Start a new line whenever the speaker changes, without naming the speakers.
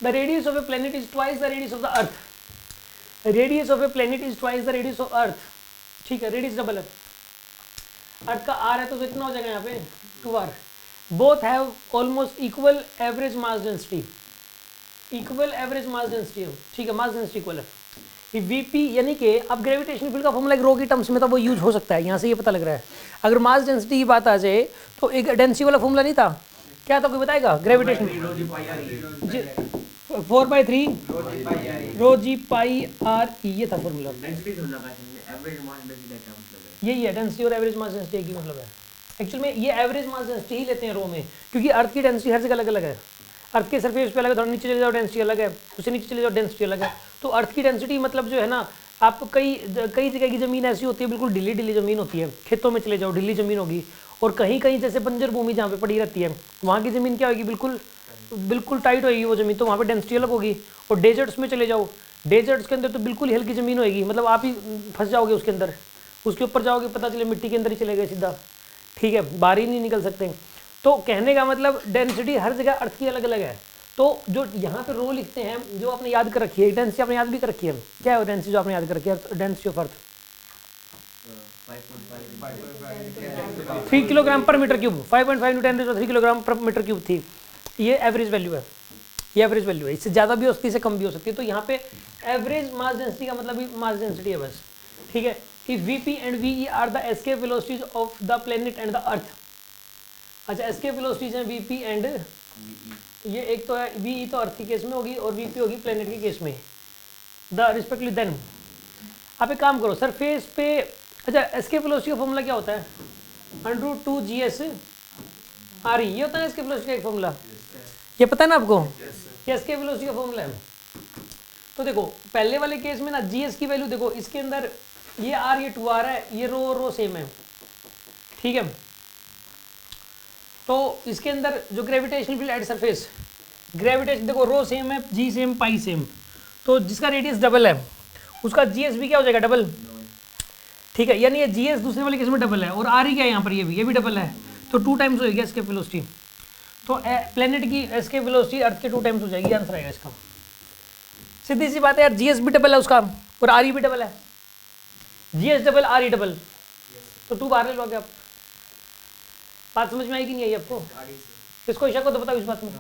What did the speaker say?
The radius of a planet is twice the radius of the earth. Radius of a planet is twice the radius of earth. ठीक है, radius double है, अर्थ का are है तो कितना हो जाएगा यहाँ पे 2r। Both have almost equal average mass density, equal average mass density. ठीक है, मास डेंसिटी इक्वल है। Vp यानी कि अब ग्रेविटेशनल फील्ड का फॉर्मूला रो की टर्म्स में तो वो यूज हो सकता है, यहाँ से ये पता लग रहा है। अगर मास डेंसिटी की बात आ जाए तो एक डेंसिटी वाला फॉर्मूला नहीं था क्या था, कोई बताएगा? Gravitation 4/3 row ji pi are, ये था फॉर्मूला। यही है, डेंसिटी और एवरेज मास डेंसिटी की मतलब है। एक्चुअल में ये एवरेज मास डेंसिटी ही लेते हैं रो में, क्योंकि अर्थ की डेंसिटी हर जगह अलग अलग है। अर्थ के सरफेस पे अलग है, थोड़ा नीचे चले जाओ डेंसिटी अलग है, उससे नीचे चले जाओ डेंसिटी अलग है। तो अर्थ की डेंसिटी मतलब जो है ना, आप कई जगह की ज़मीन ऐसी होती है बिल्कुल ढीली ढीली ज़मीन होती है, खेतों में चले जाओ ढीली ज़मीन होगी, और कहीं कहीं जैसे बंजर भूमि जहाँ पे पड़ी रहती है वहाँ की ज़मीन क्या होगी, बिल्कुल बिल्कुल टाइट होगी वो ज़मीन, तो वहाँ पे डेंसिटी अलग होगी। और डेजर्ट्स में चले जाओ, डेजर्ट्स के अंदर तो बिल्कुल ही हल्की ज़मीन होगी, मतलब आप ही फंस जाओगे उसके अंदर, उसके ऊपर जाओगे पता चले मिट्टी के अंदर ही चले गए सीधा। ठीक है, बाहर ही नहीं निकल सकते। तो कहने का मतलब डेंसिटी हर जगह अर्थ की अलग अलग है। तो जो यहाँ पे रो लिखते हैं, जो आपने याद कर रखी है, डेंसिटी आपने याद भी कर रखी है, क्या है डेंसिटी जो आपने याद कर रखी है? डेंसिटी ऑफ अर्थ 3 किलोग्राम पर मीटर क्यूब, 5.5 × 10³ 3 किलोग्राम पर मीटर क्यूब थी। ये एवरेज वैल्यू है, ये एवरेज वैल्यू है, इससे ज़्यादा भी हो सकती है, इससे कम भी हो सकती है। तो यहाँ पे एवरेज मास डेंसिटी का मतलब ही मास डेंसिटी है बस। ठीक है, कि Vp and Ve are the escape velocities of the planet and the earth. अच्छा, एस्केप वेलोसिटीज हैं Vp एंड, ये एक तो है Ve तो अर्थ के केस में होगी और Vp होगी प्लेनेट के केस में, द रिस्पेक्टली। देन आप एक काम करो, सरफेस पे, अच्छा एस्केप वेलोसिटी का फॉर्मूला क्या होता है? √2GS RE, ये होता है एस्केप वेलोसिटी का एक फॉर्मूला, ये पता है ना आपको? ये एस्केप वेलोसिटी का फॉर्मूला है। तो देखो पहले वाले केस में ना GS की वैल्यू देखो, इसके अंदर ये R ये 2R है, ये रो सेम है। ठीक है, तो इसके अंदर जो gravitational field at surface, gravitation देखो रो सेम है, जी सेम, पाई सेम, तो जिसका रेडियस डबल है उसका जीएस भी क्या हो जाएगा? डबल। ठीक है, यानी ये जीएस दूसरे वाले केस में डबल है, और आर ही क्या है यहाँ पर, ये भी डबल है, तो 2 टाइम्स हो गया एस्केप वेलोसिटी। तो प्लेनेट की एस्केप वेलोसिटी अर्थ के 2 टाइम्स हो जाएगी, आंसर आएगा इसका। सीधी सी बात है यार, जीएस भी डबल है उसका और आर भी डबल है, जीएस डबल आर डबल, तो 2 बाहर ले लोगे आप। बात समझ में आएगी नहीं आई आपको? किसको शक हो तो बताओ इस बात में।